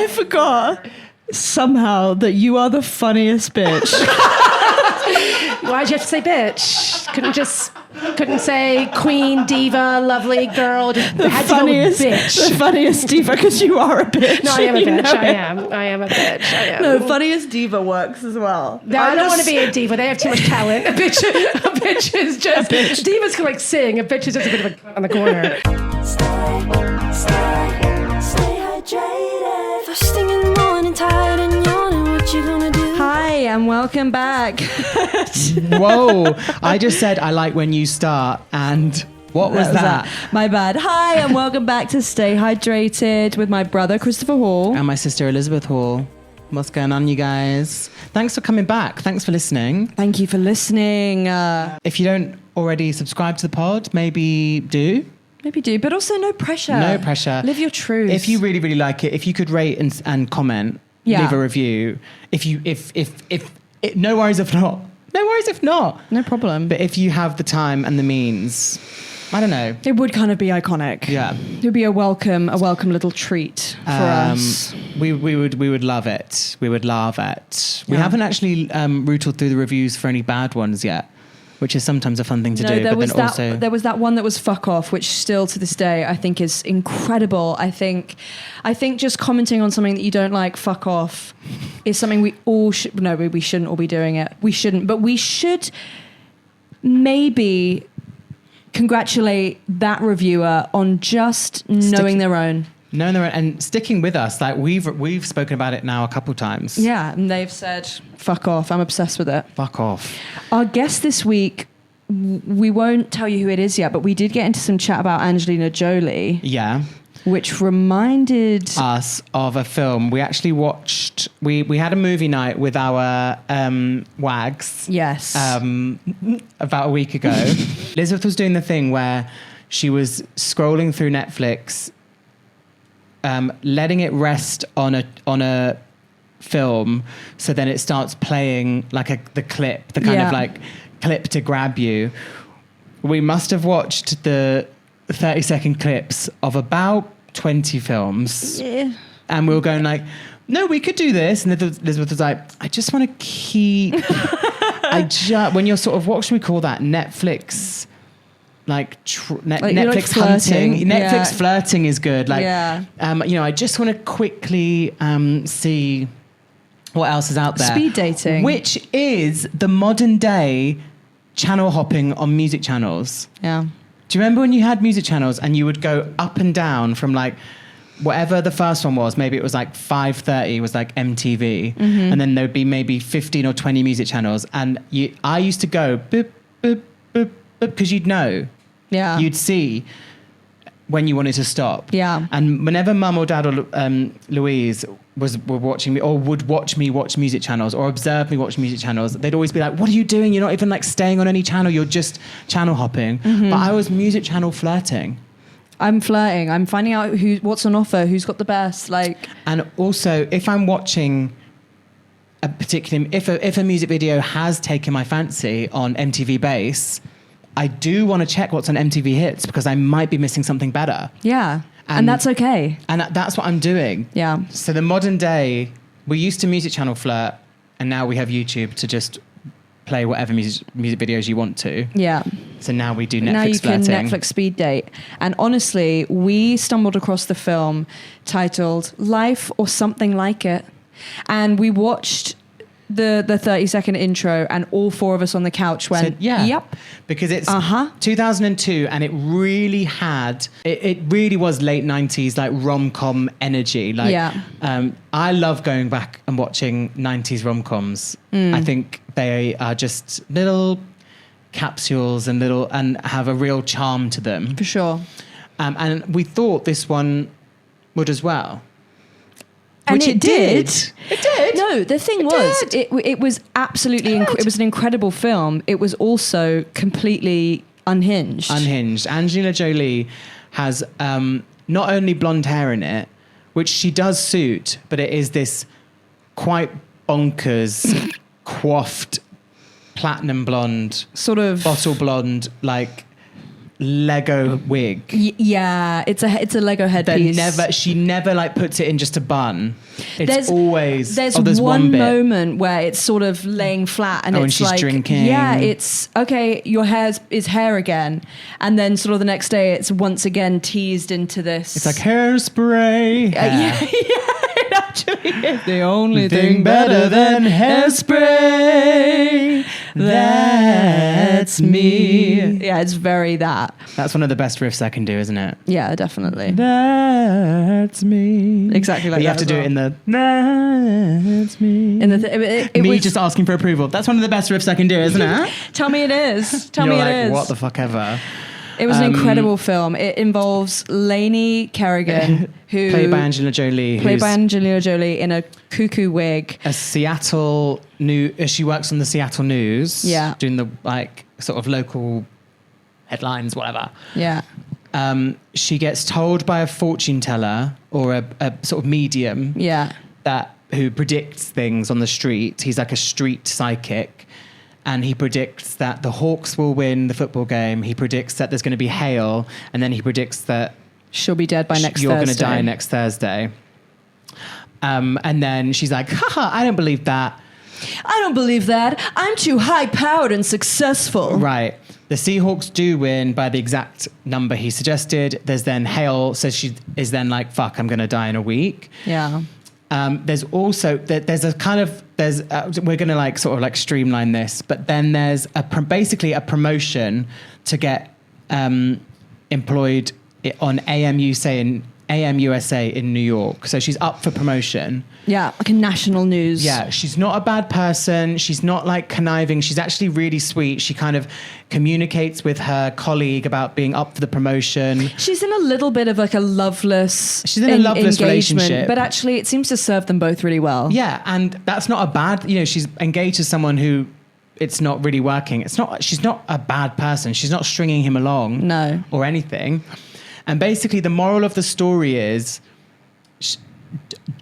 I forgot somehow that you are the funniest bitch. Why'd you have to say bitch? Couldn't say queen, diva, lovely girl. Just The had to go with bitch. The funniest diva, because you are a bitch. No, I am a You bitch. know it. I am a bitch. I am. No, funniest diva works as well. No, I don't want to be a diva. They have too much talent. A bitch is just... Divas can, like, sing. A bitch is just a bit of a on the corner. Stay hydrated. First thing in the morning, tired and yawning. What you gonna do? Hi, and welcome back. Whoa, I just said I like when you start, and what was that? My bad. Hi, and welcome back to Stay Hydrated with my brother, Christopher Hall. And my sister Elizabeth Hall. What's going on, you guys? Thanks for coming back. Thanks for listening. Thank you for listening. If you don't already subscribe to the pod, maybe do. Maybe do, but also no pressure. No pressure. Live your truth. If you really, really like it, if you could rate and comment, leave a review. No worries if not. No worries if not. No problem. But if you have the time and the means, I don't know. It would kind of be iconic. Yeah. It would be a welcome little treat for us. We would love it. We would love it. We Yeah. haven't actually rooted through the reviews for any bad ones yet, which is sometimes a fun thing to do. There but was that one that was fuck off, which still to this day I think is incredible. I think just commenting on something that you don't like, fuck off, is something we all should. No, we shouldn't all be doing it. We shouldn't, but we should maybe congratulate that reviewer on just knowing their own. Knowing their own and sticking with us. Like we've spoken about it now a couple times. Yeah, and they've said, fuck off. I'm obsessed with it. Fuck off. Our guest this week, we won't tell you who it is yet, but we did get into some chat about Angelina Jolie. Yeah. Which reminded us of a film we actually watched. We had a movie night with our wags. Yes. About a week ago. Elizabeth was doing the thing where she was scrolling through Netflix, letting it rest on a film, so then it starts playing like the clip, the kind of like clip to grab you. We must have watched the 30-second clips of about 20 films. Yeah. And we were going like, no, we could do this. And Elizabeth was like, I just want to keep... when you're sort of, what should we call that? Netflix... Netflix hunting. Netflix flirting is good. I just want to quickly see what else is out there. Speed dating. Which is the modern day channel hopping on music channels. Yeah. Do you remember when you had music channels and you would go up and down from like whatever the first one was? Maybe it was like 5:30 was like MTV. Mm-hmm. And then there would be maybe 15 or 20 music channels. And I used to go boop, boop, boop, because you'd know. Yeah. You'd see when you wanted to stop. Yeah. And whenever mum or dad or Louise were watching me or would watch me watch music channels or observe me watch music channels, they'd always be like, what are you doing? You're not even like staying on any channel. You're just channel hopping. Mm-hmm. But I was music channel flirting. I'm flirting. I'm finding out what's on offer, who's got the best. And also, if I'm watching a particular... If a music video has taken my fancy on MTV Base... I do want to check what's on MTV Hits because I might be missing something better. Yeah. And that's okay. And that's what I'm doing. Yeah. So the modern day, we used to music channel flirt, and now we have YouTube to just play whatever music videos you want to. Yeah. So now we do Netflix now you flirting. can Netflix speed date. And honestly, we stumbled across the film titled Life or Something Like It. And we watched... the 30-second intro, and all four of us on the couch went, yep. Because it's 2002, and it really was late 90s, like rom-com energy. I love going back and watching 90s rom-coms. I think they are just little capsules and have a real charm to them. For sure. And we thought this one would as well. And which it did. It did. No, the thing it was absolutely... it was an incredible film. It was also completely unhinged. Angelina Jolie has not only blonde hair in it, which she does suit, but it is this quite bonkers, coiffed, platinum blonde... sort of... bottle blonde, Lego wig. Yeah, it's a Lego headpiece. She never like puts it in just a bun. It's There's always there's one bit. moment where it's sort of laying flat and it's she's like drinking. Yeah, it's okay, your hair is hair again. And then sort of the next day it's once again teased into this. It's like hairspray. Yeah, it actually is. The only thing better than hairspray. That's me. Yeah, it's very that. That's one of the best riffs I can do, isn't it? Yeah, definitely. That's me. Exactly like but you that. have to do well. it in the that's me. In the it me was, just asking for approval. That's one of the best riffs I can do, isn't it? Tell me it is. Tell You're me like, it is. what the fuck ever. It was an incredible film. It involves Lainey Kerrigan, who played by Angelina Jolie. In a cuckoo wig. A Seattle news. She works on the Seattle News. Yeah. Doing the like sort of local headlines, whatever. Yeah. She gets told by a fortune teller or a sort of medium. Yeah. Who predicts things on the street. He's like a street psychic. And he predicts that the Hawks will win the football game. He predicts that there's going to be hail. And then he predicts that she'll be dead by next Thursday. You're going to die next Thursday. And then she's like, haha, I don't believe that. I don't believe that. I'm too high-powered and successful. Right. The Seahawks do win by the exact number he suggested. There's then hail. So she is then like, fuck, I'm going to die in a week. Yeah. There's also we're going to like sort of like streamline this, but then there's basically a promotion to get employed on AM USA in New York. So she's up for promotion. Yeah, like a national news. Yeah, she's not a bad person. She's not like conniving. She's actually really sweet. She kind of communicates with her colleague about being up for the promotion. She's in a little bit of like a loveless engagement, relationship, but actually it seems to serve them both really well. Yeah, and that's not a bad, she's engaged to someone who it's not really working. She's not a bad person. She's not stringing him along. No. Or anything. And basically the moral of the story is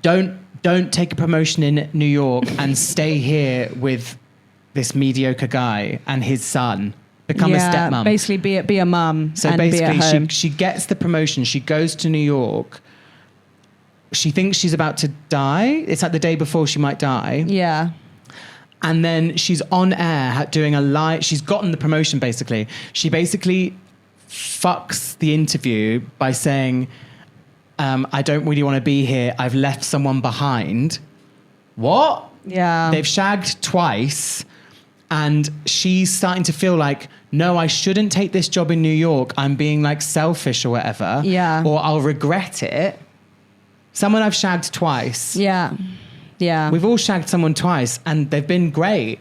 don't take a promotion in New York and stay here with this mediocre guy and his son. Become a stepmom. Basically be a mum. So and basically be at home. she gets the promotion. She goes to New York. She thinks she's about to die. It's like the day before she might die. Yeah. And then she's on air doing a live. She's gotten the promotion basically. She basically fucks the interview by saying, I don't really want to be here. I've left someone behind. What? Yeah. They've shagged twice. And she's starting to feel like, no, I shouldn't take this job in New York. I'm being like selfish or whatever. Yeah. Or I'll regret it. Someone I've shagged twice. Yeah. Yeah. We've all shagged someone twice and they've been great.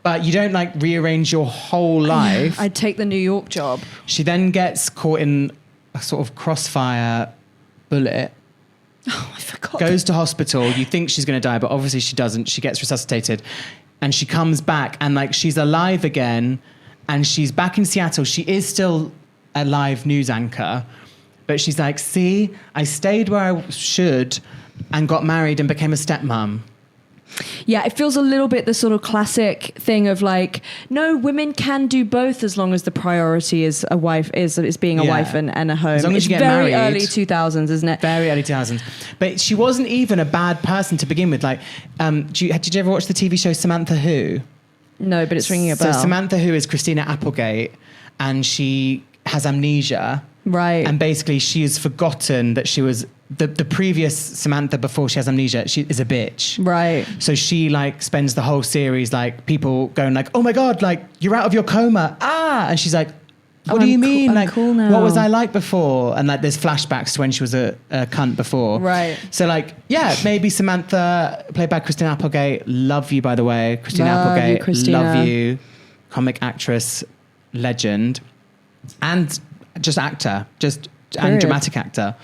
But you don't like rearrange your whole life. I'd take the New York job. She then gets caught in a sort of crossfire bullet. Oh, I forgot. Goes to hospital. You think she's going to die, but obviously she doesn't. She gets resuscitated. And she comes back and like she's alive again. And she's back in Seattle. She is still a live news anchor. But she's like, see, I stayed where I should and got married and became a stepmom. Yeah, it feels a little bit the sort of classic thing of like, no, women can do both as long as the priority is a wife, is being a wife and a home. As long as you get very married. early 2000s, isn't it? Very early 2000s. But she wasn't even a bad person to begin with. Like, did you ever watch the TV show Samantha Who? No, but it's ringing a bell. So Samantha Who is Christina Applegate, and she has amnesia. Right. And basically she has forgotten that she was the previous Samantha before she has amnesia. She is a bitch. Right. So she like spends the whole series like people going like, oh my God, like you're out of your coma. Ah. And she's like, what do you mean? I'm like, cool now. what was I like before? And like there's flashbacks to when she was a cunt before. Right. So like, yeah, maybe Samantha, played by Christina Applegate. Love you, by the way. Christina Applegate. Christina. Love you. Comic actress, legend. And just actor, and dramatic actor.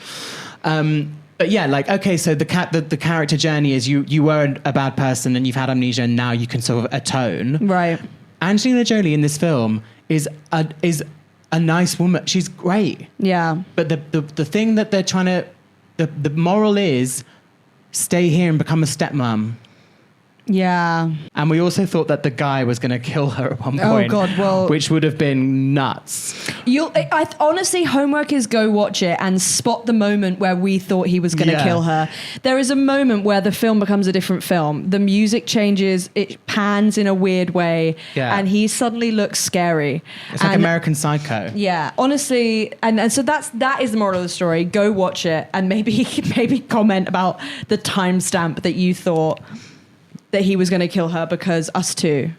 But yeah, like, okay, so the character journey is you were a bad person and you've had amnesia and now you can sort of atone. Right. Angelina Jolie in this film is a nice woman. She's great. Yeah. But the thing that they're trying to, the moral is stay here and become a stepmom. Yeah. And we also thought that the guy was going to kill her at one point. Oh God, well, which would have been nuts. Honestly, homework is go watch it and spot the moment where we thought he was going to kill her. There is a moment where the film becomes a different film. The music changes, it pans in a weird way, and he suddenly looks scary. It's like American Psycho. Yeah, honestly, and so that is the moral of the story. Go watch it and maybe comment about the timestamp that you thought that he was going to kill her, because us too,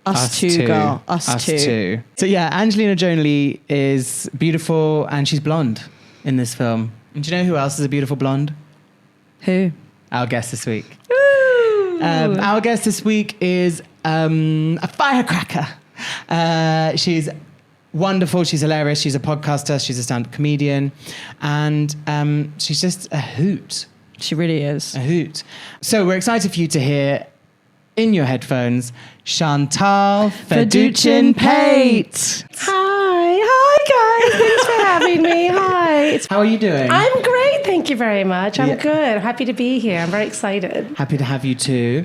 girl. Us too. So yeah, Angelina Jolie is beautiful and she's blonde in this film. And do you know who else is a beautiful blonde? Who? Our guest this week. Our guest this week is a firecracker. She's wonderful. She's hilarious. She's a podcaster. She's a stand-up comedian. And she's just a hoot. She really is. A hoot. So we're excited for you to hear in your headphones, Chantal Feduchin-Pate. Hi guys. Thanks for having me. Hi. How are you doing? I'm great. Thank you very much. I'm good. I'm happy to be here. I'm very excited. Happy to have you too.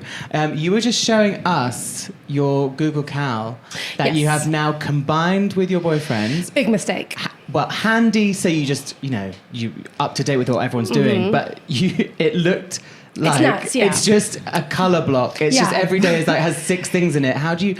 You were just showing us your Google Cal that you have now combined with your boyfriend's. Big mistake. Well, handy, so you just, you up to date with what everyone's doing, but it looked like it's just a color block. It's just every day has 6 things in it. How are you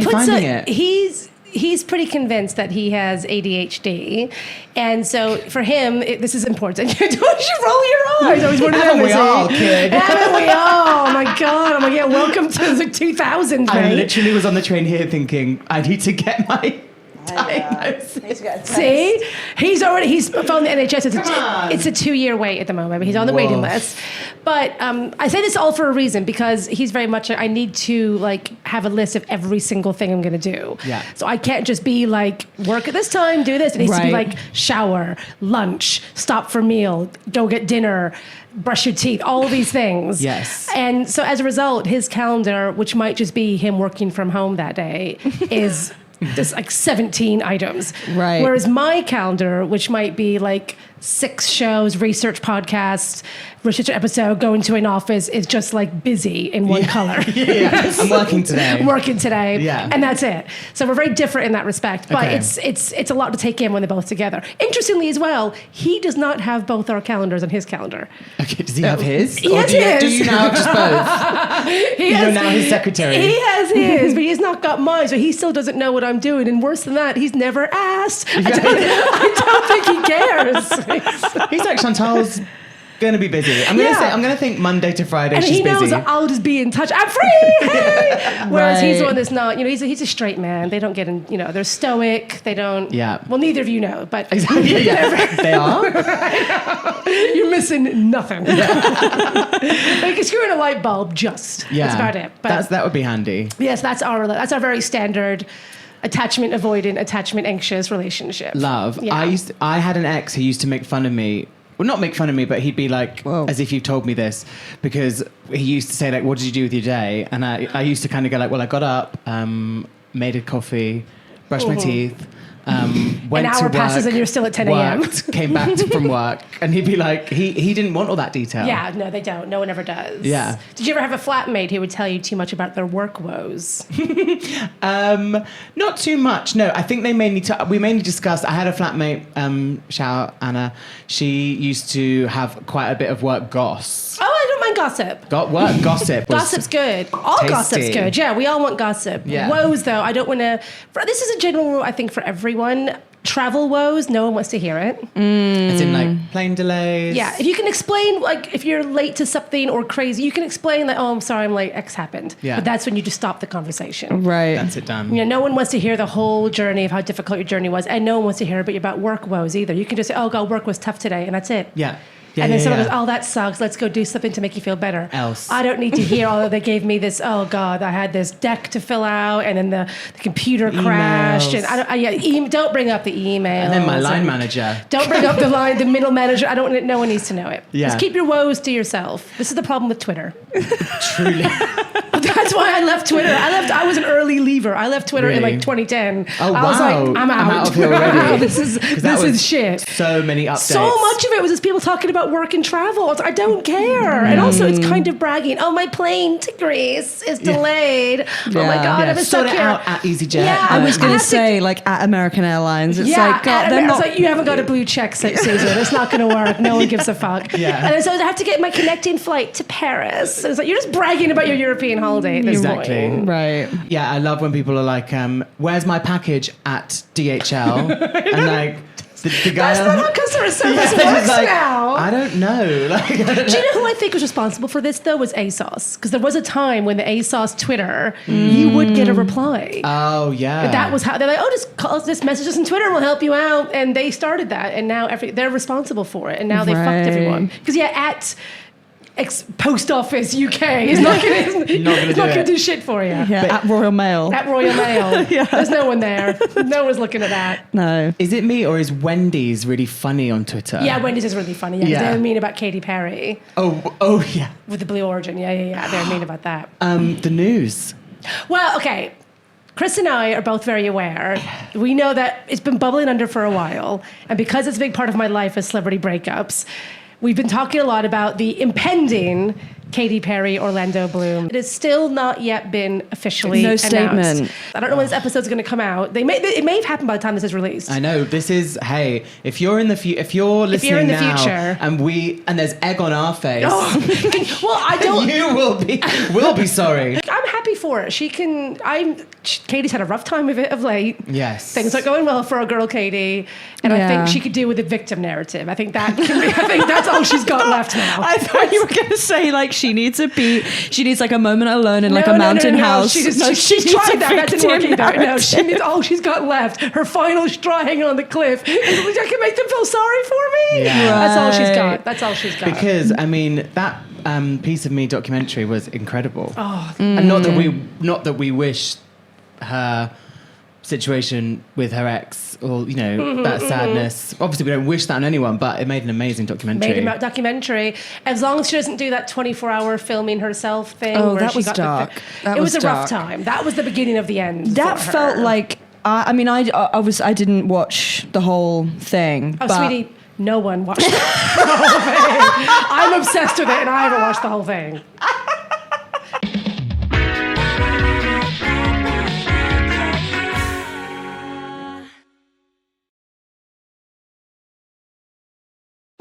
finding it? He's pretty convinced that he has ADHD, and so for him, this is important. Don't you roll your eyes? I was wondering. Haven't we all, kid? Haven't we all? Oh my god! I'm like, yeah, welcome to the 2000s, I mate. literally was on the train here thinking, I need to get my diagnosis. See, he's phoned the NHS. It's a 2-year wait at the moment, but he's on the waiting list. But I say this all for a reason, because he's very much I need to have a list of every single thing I'm going to do. Yeah. So I can't just be like, work at this time, do this. It needs to be like shower, lunch, stop for meal, go get dinner, brush your teeth, all of these things. Yes. And so as a result, his calendar, which might just be him working from home that day, is there's 17 items. Right. Whereas my calendar, which might be 6 shows, research podcasts, research episode, going to an office, is just busy in one color. I'm working today. Yeah. And that's it. So we're very different in that respect. But it's a lot to take in when they're both together. Interestingly as well, he does not have both our calendars on his calendar. Okay, does he have his? He has his. Do you now have just both? You're now his secretary. He has his, but he's not got mine, so he still doesn't know what I'm doing. And worse than that, he's never asked. I don't think he cares. He's like, Chantal's going to be busy. I'm going to think Monday to Friday and she's busy. And he knows I'll just be in touch. I'm free. Hey! Whereas he's the one that's not. He's a straight man. They don't get in. They're stoic. They don't. Yeah. Well, neither of you know, but exactly. They are. You're missing nothing. Like screwing a light bulb. Just. Yeah. That's about it. But that would be handy. Yes, that's our very standard attachment avoidant, attachment anxious relationship. Love. Yeah. I had an ex who used to make fun of me. Well, not make fun of me, but he'd be like, Whoa. as if you've told me this, because he used to say what did you do with your day? And I used to kind of go well, I got up, made a coffee, brushed my teeth, went an hour to work, passes and you're still at 10 a.m. Came back from work, and he'd be like, he didn't want all that detail. Yeah, no, they don't. No one ever does. Yeah. Did you ever have a flatmate who would tell you too much about their work woes? Not too much. No, I think we mainly discussed. I had a flatmate, shout out Anna. She used to have quite a bit of work goss. Oh, I don't mind gossip. Work gossip. Gossip's good. All tasty. Gossip's good. Yeah, we all want gossip. Yeah. Woes, though, I don't want to. This is a general rule, I think, for everyone. Travel woes, no one wants to hear it. As in plane delays. Yeah, if you can explain, if you're late to something or crazy, you can explain that, I'm sorry, I'm late, X happened. Yeah. But that's when you just stop the conversation. Right. That's it done. No one wants to hear the whole journey of how difficult your journey was, and no one wants to hear about work woes either. You can just say, oh God, work was tough today, and that's it. Yeah. And then someone goes, oh, that sucks. Let's go do something to make you feel better. Else. I don't need to hear, they gave me this, oh, God, I had this deck to fill out, and then the computer crashed. And don't bring up the email. And then my line manager. Don't bring up the middle manager. No one needs to know it. Yeah. Just keep your woes to yourself. This is the problem with Twitter. Truly. That's That's why I left Twitter. I was an early leaver. I left Twitter in like 2010. Oh, I was like, I'm out of here already. this is shit. So many updates. So much of it was just people talking about work and travel. I don't care. And also it's kind of bragging. Oh, my plane to Greece is delayed. Oh my God, I'm Sort stuck it here. out at EasyJet. Yeah, I was going I to have say, like, at American Airlines. It's yeah, like, God, they're I was not... like, you haven't got a blue check, Susan. It's not going to work. No one gives a fuck. Yeah. And then so I have to get my connecting flight to Paris. And it's like, you're just bragging about your European holiday at this Exactly. point. Right. Yeah, I love when people are like, where's my package at DHL? And like, the guy... That's not how customer service Yeah, works like, now. I don't know. Like, Do you know who I think was responsible for this, though, was ASOS? Because there was a time when the ASOS Twitter, you would get a reply. Oh, yeah. That was how they're like, oh, just call us, just message us on Twitter and we'll help you out. And they started that, and now they're responsible for it. And now they fucked everyone. Because at Post Office UK is not going to do shit for you. Yeah, at Royal Mail. At Royal Mail, there's no one there. No one's looking at that. No. Is it me or is Wendy's really funny on Twitter? Yeah, Wendy's is really funny. Yeah, 'cause they were mean about Katy Perry Oh, yeah. with the Blue Origin. Yeah. They're mean about that. The news. Well, okay. Chris and I are both very aware. We know that it's been bubbling under for a while. And because it's a big part of my life as celebrity breakups, we've been talking a lot about the impending Katy Perry, Orlando Bloom. It has still not yet been officially announced. statement. I don't know when this episode's going to come out. It may have happened by the time this is released. I know this is. Hey, if you're in the if you're listening in the now, future, and there's egg on our face, well, I don't. You will be sorry. I'm happy for it. Katie's had a rough time of it of late. Yes, things aren't going well for our girl Katie, and I think she could do with the victim narrative. I think that can be, I think that's all she's got left now. I thought you were going to say like she needs like a moment alone in like a mountain house. She's tried that. That didn't work either. No, she needs all she's got left. Her final straw hanging on the cliff. I can make them feel sorry for me. Yeah. That's all she's got. That's all she's got. Because I mean that Piece of Me documentary was incredible. And not that we wish her situation with her ex or that sadness. Obviously we don't wish that on anyone, but it made an amazing documentary. As long as she doesn't do that 24-hour filming herself thing. Oh, where that she was got dark. It was a rough time. That was the beginning of the end. That for her. felt like I didn't watch the whole thing. Oh, but sweetie, no one watched the whole thing. I'm obsessed with it, and I haven't watched the whole thing.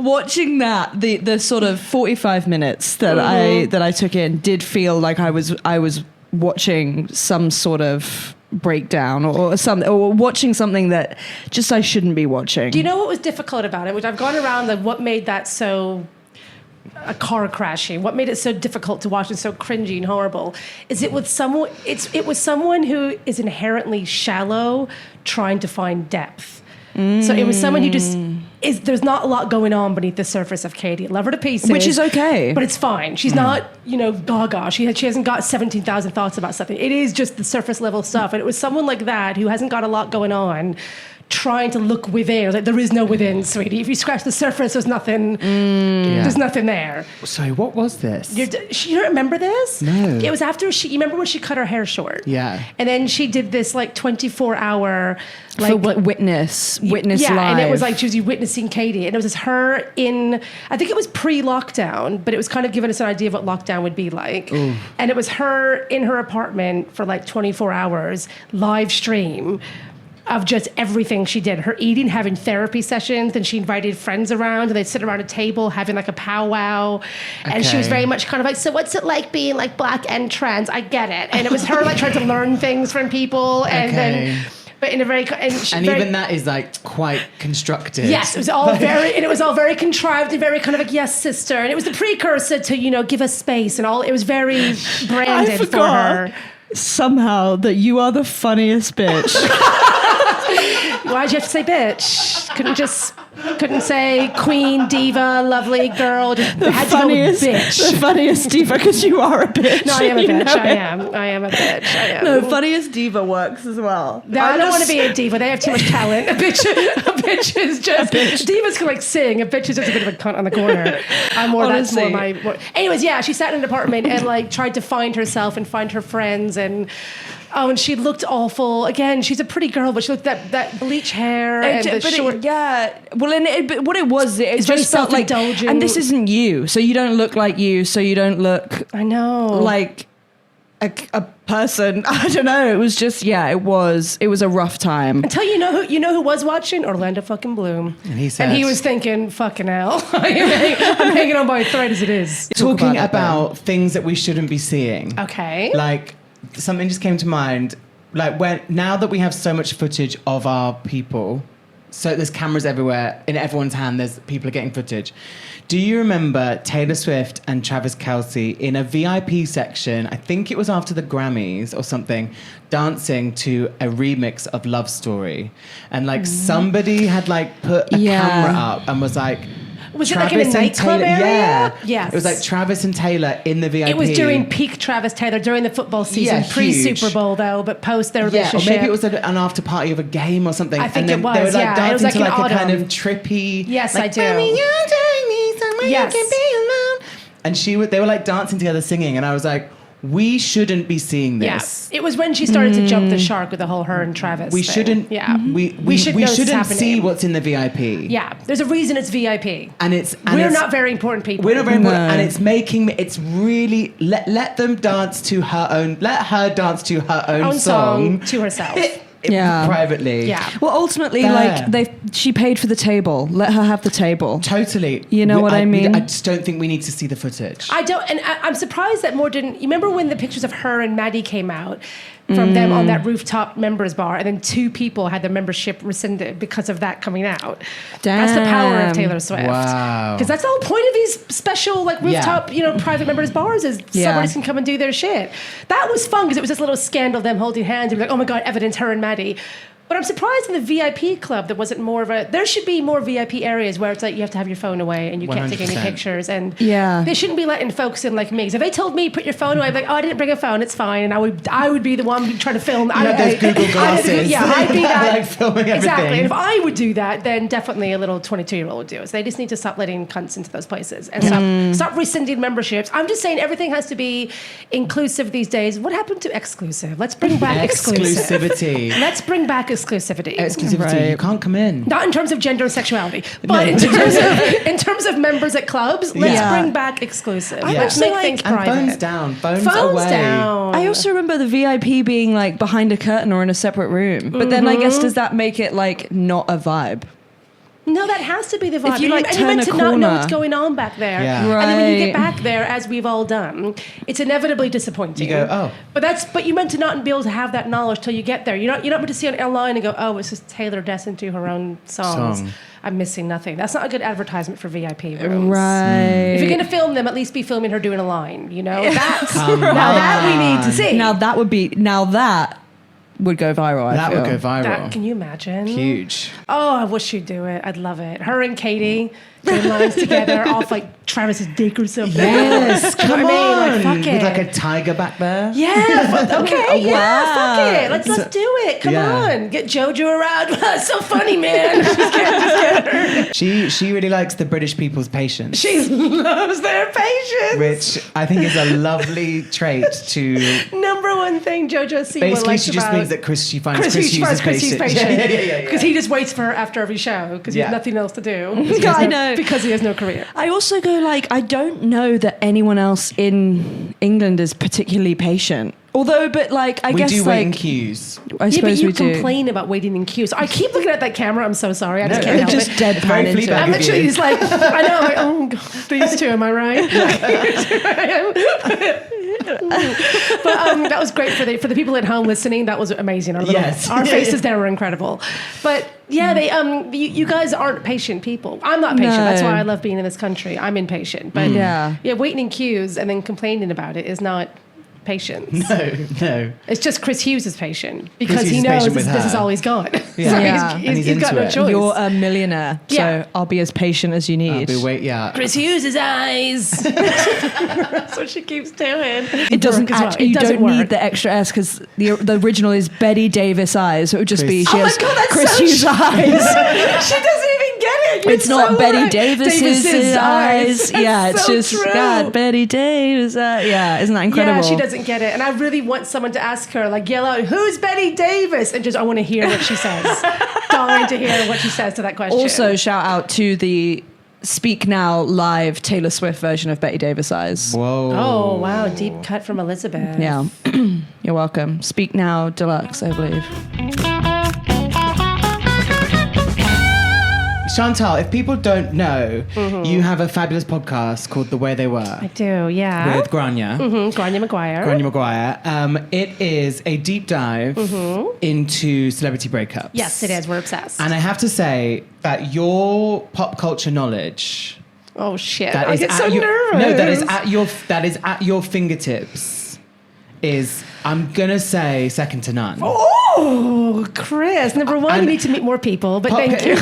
watching that, the sort of 45 minutes that I took in did feel like I was watching some sort of breakdown or watching something that just I shouldn't be watching. Do you know what was difficult about it? Which I've gone around like what made that so a car crashing, what made it so difficult to watch and so cringy and horrible is it was someone who is inherently shallow trying to find depth. So it was someone who just there's not a lot going on beneath the surface of Katie. Love her to pieces. Which is okay. But it's fine. She's not, gaga. She hasn't got 17,000 thoughts about something. It is just the surface level stuff. And it was someone like that who hasn't got a lot going on trying to look within. Like, there is no within, sweetie. If you scratch the surface, there's nothing. There's nothing there. Sorry, what was this? You don't remember this? No. It was after you remember when she cut her hair short? Yeah. And then she did this like 24-hour for witness live. And it was like she was witnessing Katie, and it was just her I think it was pre-lockdown, but it was kind of giving us an idea of what lockdown would be like. Ooh. And it was her in her apartment for like 24 hours live stream of just everything she did. Her eating, having therapy sessions, then she invited friends around and they'd sit around a table having like a powwow. And she was very much kind of like, so what's it like being like black and trans? I get it. And it was her like trying to learn things from people and then but in a very even that is like quite constructed. Yes, it was all very contrived and very kind of like, yes, sister. And it was the precursor to, give us space and all. It was very branded for her. Somehow that you are the funniest bitch. Why'd you have to say bitch? Couldn't just Couldn't say queen, diva, lovely girl. Just had to go with bitch. The funniest diva, because you are a bitch. No, I am a you bitch. know it. I am a bitch. I am. No, funniest diva works as well. No, I don't want to be a diva. They have too much talent. A bitch is just... Divas can, like, sing. A bitch is just a bit of a cunt on the corner. That's more my... Anyways, yeah, she sat in an apartment and, like, tried to find herself and find her friends and... Oh, and she looked awful. Again, she's a pretty girl, but she looked that bleach hair and the short... But what it was, it very just felt like... self-indulgent. And this isn't you, so you don't look like you, so you don't look... I know. Like a person. I don't know. It was just, it was a rough time. Until you know who was watching? Orlando fucking Bloom. And he said... And he was thinking, fucking hell. I'm hanging on by a thread as it is. Talking about things that we shouldn't be seeing. Okay. Like... Something just came to mind, like now that we have so much footage of our people, so there's cameras everywhere, in everyone's hand, there's people are getting footage. Do you remember Taylor Swift and Travis Kelce in a VIP section, I think it was after the Grammys or something, dancing to a remix of Love Story? And like somebody had like put a camera up and was like... Was Travis it like in a nightclub area? Yeah. Yes. It was like Travis and Taylor in the VIP. It was during peak Travis Taylor, during the football season, pre-Super Bowl though, but post their relationship. Or maybe it was an after party of a game or something. I think and it was, they were like yeah. dancing It was like to like an a kind of autumn. trippy... Yes, like, I do. Mommy, you're telling me somewhere Yes. you can be alone. And they were like dancing together, singing, and I was like, we shouldn't be seeing this. Yeah. It was when she started to jump the shark with the whole her and Travis We thing. shouldn't. Yeah. We should shouldn't see what's in the VIP. Yeah. There's a reason it's VIP. We're not very important people. We're not very important, No. and it's making me. It's really let them dance to her own. Let her dance to her own song to herself. privately. Yeah. Well, ultimately, There. like she paid for the table. Let her have the table. Totally. You know what I mean? I just don't think we need to see the footage. I don't, and I'm surprised that more didn't. You remember when the pictures of her and Maddie came out from them on that rooftop members bar, and then 2 people had their membership rescinded because of that coming out. That's the power of Taylor Swift. Wow. Because that's the whole point of these special like rooftop, private members bars is celebrities can come and do their shit. That was fun because it was this little scandal of them holding hands and be like, oh my god, evidence, her and Maddie. But I'm surprised in the VIP club there wasn't more of a... There should be more VIP areas where it's like you have to have your phone away and you can't take any 100%. pictures. And Yeah. they shouldn't be letting folks in like me. So if they told me, put your phone away, I'd be like, oh, I didn't bring a phone, it's fine. And I would be the one trying to film. You have those Google glasses. I'd be that. like filming everything. Exactly. And if I would do that, then definitely a little 22-year-old would do it. So they just need to stop letting cunts into those places and stop rescinding memberships. I'm just saying everything has to be inclusive these days. What happened to exclusive? Let's bring back exclusive. Exclusivity. Let's bring back exclusivity. Exclusivity. Right. You can't come in. Not in terms of gender and sexuality, but in terms of members at clubs, let's bring back exclusive. Let's make things And private. phones down. Phones Phones away. down. I also remember the VIP being like behind a curtain or in a separate room. But then I guess does that make it like not a vibe? No, that has to be the vibe. If you, like, and you're turn meant a to not know corner. what's going on back there. Yeah. And then when you get Right. back there, as we've all done, it's inevitably disappointing. You go, oh. But you're meant to not be able to have that knowledge till you get there. You're not meant to see it online and go, oh, it's just Taylor destined to her own songs. Song. I'm missing nothing. That's not a good advertisement for VIP rooms. Right. If you're going to film them, at least be filming her doing a line, That's, now that we need to see. Now that would go viral. That I feel. would go viral. That, can you imagine? Huge. Oh, I wish you'd do it. I'd love it. Her and Katie doing lines together off like Travis's dick or something. Yes, You know come what I on. mean? Like, fuck it. With like a tiger back there. Yeah, okay, yeah, Wow. fuck it. Let's do it. Come on. Get JoJo around. So funny, man. Just get her. She really likes the British people's patience. She loves their patience. Which I think is a lovely trait to... Number one thing JoJo Siwa Basically, likes she just about means that she finds Chris Hughes Chris patient. patient. Because he just waits for her after every show because he has Yeah. nothing else to do. I know. Because he has no career. I also go like, I don't know that anyone else in England is particularly patient. Although, but like, I We guess do wait in like, queues. I Yeah, but suppose you we do. complain about waiting in queues. I keep looking at that camera. I'm so sorry. I just can't help Just it. deadpan Very into Fleabag it. I'm of literally you. just like, I know. I'm like, oh, God, these two, am I right? But that was great for the people at home listening. That was amazing. Yes. Our faces there were incredible. But yeah, they you guys aren't patient people. I'm not patient. No. That's why I love being in this country. I'm impatient. But Yeah. waiting in queues and then complaining about it is not patience. No. It's just Chris Hughes is patient because Hughes he is knows patient with this is her. all he's got. Yeah. So Yeah. And he's he's got into no it. choice. You're a millionaire, so Yeah. I'll be as patient as you need. Chris Hughes' eyes. That's what she keeps doing. It doesn't work as well. actually. It You doesn't don't need work. the extra S because the original is Betty Davis eyes. So it would just be Chris- she Oh my has God, that's Chris so Hughes eyes. She doesn't even get it. You're It's not so Betty right. Davis's eyes. Yeah, That's it's so just true. God, Betty Davis. Yeah, isn't that incredible? Yeah, she doesn't get it. And I really want someone to ask her, like, yell out, who's Betty Davis? And just, I want to hear what she says. Dying to hear what she says to that question. Also, shout out to the Speak Now live Taylor Swift version of Betty Davis eyes. Whoa. Oh, wow. Deep cut from Elizabeth. Yeah, you're welcome. Speak Now Deluxe, I believe. Chantal, if people don't know, you have a fabulous podcast called The Way They Were I do, yeah. with Grania. Grania Maguire. Grania Maguire. It is a deep dive into celebrity breakups. Yes, it is. We're obsessed. And I have to say that your pop culture knowledge Oh, shit. that I is get at so your, nervous. No, that is at your fingertips is, I'm gonna say, second to none. Oh, Chris. Number one, you And- need to meet more people, but Pop- thank you.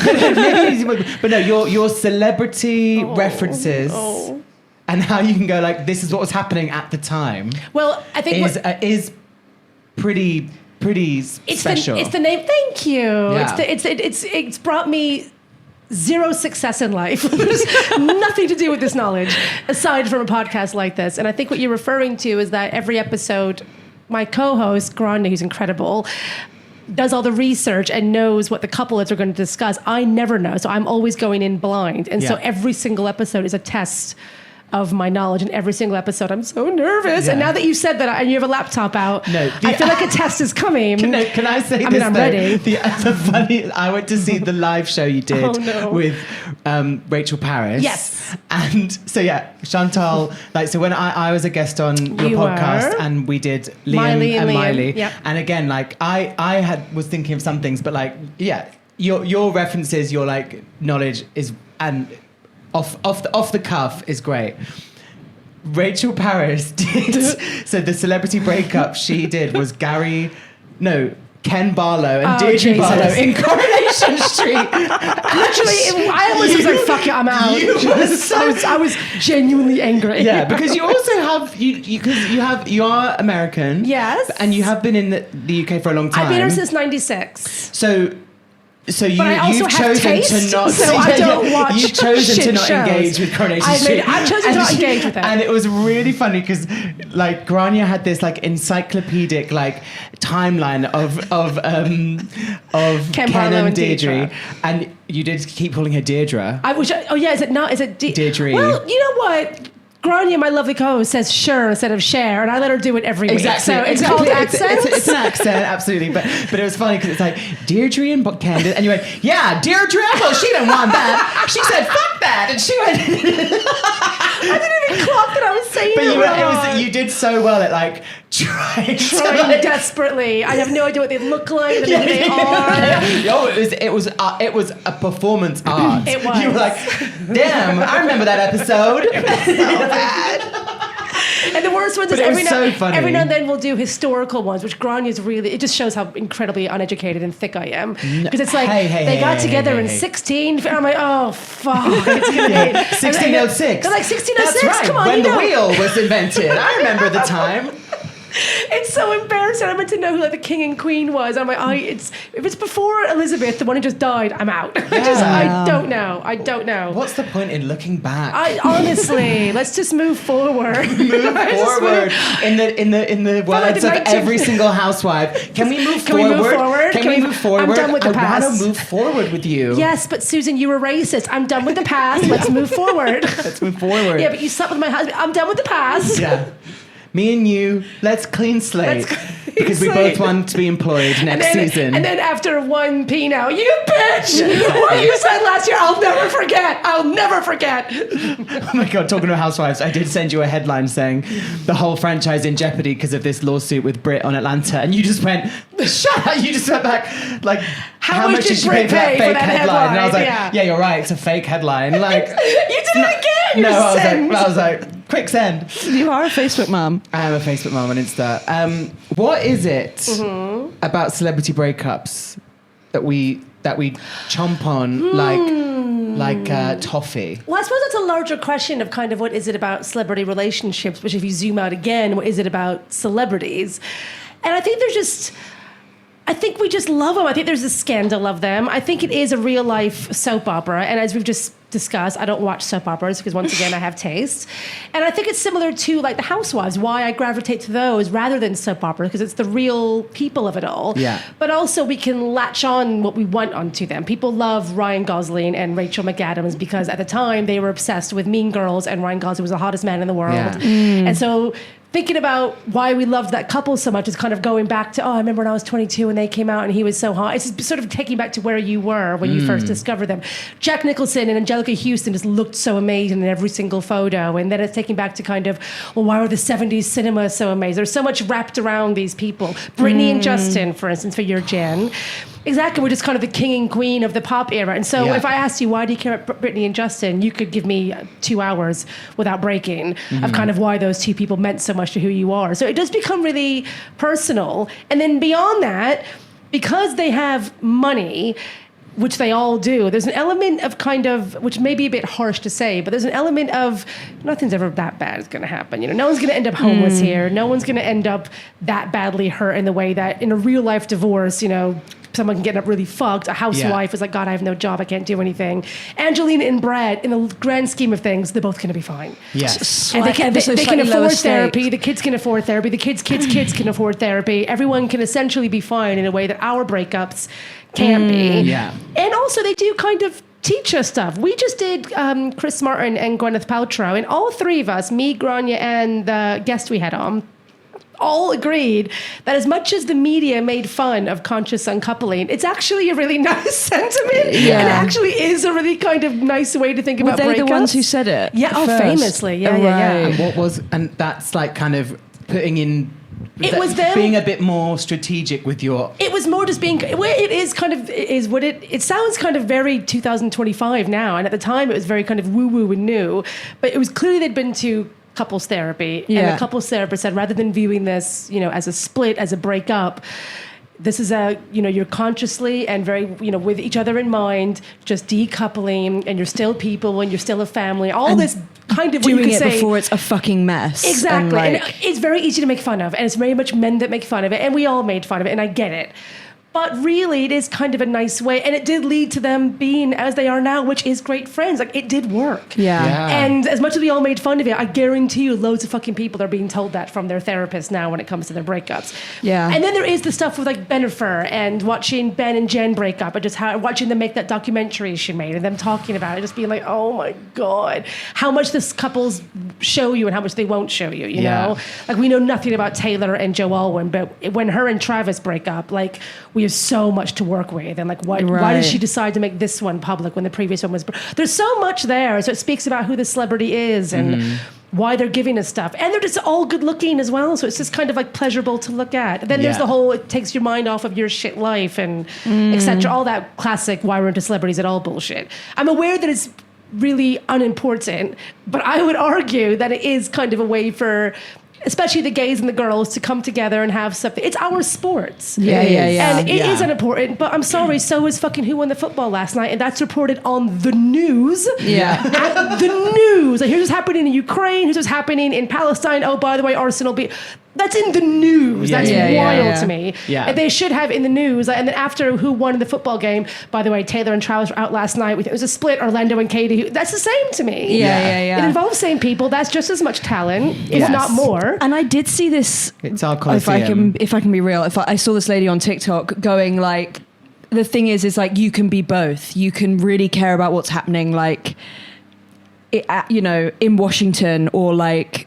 But no, your celebrity references oh. and how you can go like, this is what was happening at the time Well, I think is pretty it's special. it's the name. Thank you. Yeah. It's brought me zero success in life. There's nothing to do with this knowledge aside from a podcast like this. And I think what you're referring to is that every episode, my co-host Grania, who's incredible, does all the research and knows what the couplets are going to discuss. I never know, so I'm always going in blind. And so Yeah. every single episode is a test of my knowledge, and every single episode I'm so nervous. Yeah. And now that you said that and you have a laptop out, No, I feel like a test is coming. Can I say I this mean, I'm though? ready. The funny, I went to see the live show you did Oh, no. with Rachel Paris. Yes. And so yeah, Chantal, like, so when I was a guest on your You podcast were. and we did Liam Miley and and Liam, Miley. yep. And again, like I was thinking of some things, but like, yeah, your references, your like knowledge is, and off the cuff is great. Rachel Paris did. So the celebrity breakup she did was Ken Barlow and Oh, Deirdre Jesus. Barlow in Coronation Street. Actually, I almost was like, fuck it, I'm out. You were so- I was genuinely angry. Yeah, because you also have you are American. Yes. And you have been in the UK for a long time. I've been here since 96. So But I also you've have chosen taste, to not. so I don't watch You've chosen to shit not shows. engage with Coronation I've Street. chosen to not engage with it. And it was really funny because, like, Grania had this like encyclopedic like timeline of Ken Barlow and and Deirdre, Deirdre. and you did keep calling her Deirdre. Is it not? Is it Deirdre. Well, you know what? Grania, my lovely co-host, says sure instead of share, and I let her do it every week. So it's called accents. It's an accent, absolutely. But it was funny because it's like Deirdre and Candace, and you went, yeah, Deirdre. Well, she didn't want that. She said, fuck that, and she went. I didn't even clock that I was saying But it wrong. you did so well at like trying Trying desperately. I have no idea what they look like, who they are. Yo, it was a performance art. It was. You were like, damn, I remember that episode. So bad. And the worst ones is But it was every so funny. every now and then we'll do historical ones, which Grania's really, it just shows how incredibly uneducated and thick I am. Because it's like, they got together in 16, and I'm like, oh, fuck. It's gonna be 1606. They're like, 1606, That's right. come on, when you the know. wheel was invented. I remember the time. It's so embarrassing. I meant to know who like the king and queen was. I'm like, if it's before Elizabeth, the one who just died, I'm out. I don't know. What's the point in looking back? Honestly, let's just move forward. Move forward in the words the of 19 every single housewife. Can we move Can we forward? move forward? Can we move forward? I'm done with the I past. want to move forward with you. Yes, but Susan, you were racist. I'm done with the past. Let's move forward. Let's move forward. Yeah, but you slept with my husband. I'm done with the past. Yeah. Me and you, let's clean slate. Because we both want to be employed next season. And then after one Pinot, you bitch! What you said last year, I'll never forget. Oh my God, talking to housewives, I did send you a headline saying the whole franchise in jeopardy because of this lawsuit with Brit on Atlanta. And you just went, shut up. You just went back, like, how much did you pay for that fake headline? And I was like, yeah, you're right. It's a fake headline. Like, You did it again. No, I was like, Quicksand. You are a Facebook mum. I am a Facebook mum on Insta. What is it Mm-hmm. about celebrity breakups that we chomp on like toffee? Well, I suppose that's a larger question of kind of what is it about celebrity relationships, which if you zoom out again, what is it about celebrities? And I think I think we just love them. I think there's a scandal of them. I think it is a real life soap opera. And as we've just discussed, I don't watch soap operas because once again, I have taste. And I think it's similar to like the Housewives, why I gravitate to those rather than soap operas, because it's the real people of it all. Yeah. But also we can latch on what we want onto them. People love Ryan Gosling and Rachel McAdams because at the time they were obsessed with Mean Girls and Ryan Gosling was the hottest man in the world. Yeah. And so thinking about why we loved that couple so much is kind of going back to, I remember when I was 22 and they came out and he was so hot. It's sort of taking back to where you were when you first discovered them. Jack Nicholson and Angelica Houston just looked so amazing in every single photo. And then it's taking back to kind of, well, why were the 70s cinema so amazing? There's so much wrapped around these people. Britney and Justin, for instance, for your gen. Exactly, we're just kind of the king and queen of the pop era. And so if I asked you, why do you care about Britney and Justin? You could give me 2 hours without breaking of kind of why those two people meant so much to who you are. So it does become really personal. And then beyond that, because they have money, which they all do, there's an element of kind of, which may be a bit harsh to say, but there's an element of nothing's ever that bad is going to happen. You know, no one's going to end up homeless here. No one's going to end up that badly hurt in the way that in a real life divorce, you know, someone can get up really fucked. A housewife is like, God, I have no job. I can't do anything. Angelina and Brad, in the grand scheme of things, they're both going to be fine. Yes. And they can afford therapy. The kids can afford therapy. The kids' can afford therapy. Everyone can essentially be fine in a way that our breakups can be. Yeah. And also they do kind of teach us stuff. We just did Chris Martin and Gwyneth Paltrow, and all three of us, me, Grania, and the guest we had on, all agreed that as much as the media made fun of conscious uncoupling, it's actually a really nice sentiment. Yeah. And it actually is a really kind of nice way to think about breakups. Were they the ones who said it? Yeah, first? Famously. Yeah, And and that's like kind of putting in, it was them being a bit more strategic with your... It was more just being, it is kind of, is what it sounds kind of very 2025 now. And at the time it was very kind of woo-woo and new, but it was clearly they'd been to couples therapy, and the couples therapist said, rather than viewing this, you know, as a split, as a breakup, this is a, you know, you're consciously and very, you know, with each other in mind, just decoupling, and you're still people, and you're still a family. All this kind of what you doing could it say before it's a fucking mess. Exactly, And and it's very easy to make fun of, and it's very much men that make fun of it, and we all made fun of it, and I get it. But really, it is kind of a nice way. And it did lead to them being as they are now, which is great friends. Like, it did work. Yeah. And as much as we all made fun of it, I guarantee you loads of fucking people are being told that from their therapist now when it comes to their breakups. Yeah. And then there is the stuff with, like, Bennifer and watching Ben and Jen break up and just watching them make that documentary she made and them talking about it, just being like, oh, my God, how much this couples show you and how much they won't show you, you know? Like, we know nothing about Taylor and Joe Alwyn, but when her and Travis break up, like, we have so much to work with, and like why did she decide to make this one public when the previous one was there's so much there, so it speaks about who the celebrity is and why they're giving us stuff, and they're just all good looking as well, so it's just kind of like pleasurable to look at. Then there's the whole, it takes your mind off of your shit life and etc., all that classic why we're into celebrities at all bullshit. I'm aware that it's really unimportant, but I would argue that it is kind of a way for especially the gays and the girls to come together and have something. It's our sports. Yeah. And it is unimportant, but I'm sorry, so is fucking who won the football last night, and that's reported on the news. Yeah. At the news. Like, here's what's happening in Ukraine, here's what's happening in Palestine. Oh, by the way, Arsenal beat... That's in the news. That's wild to me. Yeah. And they should have in the news. And then after who won the football game, by the way, Taylor and Travis were out last night. It was a split, Orlando and Katy. That's the same to me. Yeah. It involves same people. That's just as much talent, if not more. And I did see this. It's our Coliseum. If I can be real, I saw this lady on TikTok going like, the thing is like you can be both. You can really care about what's happening, like, you know, in Washington or like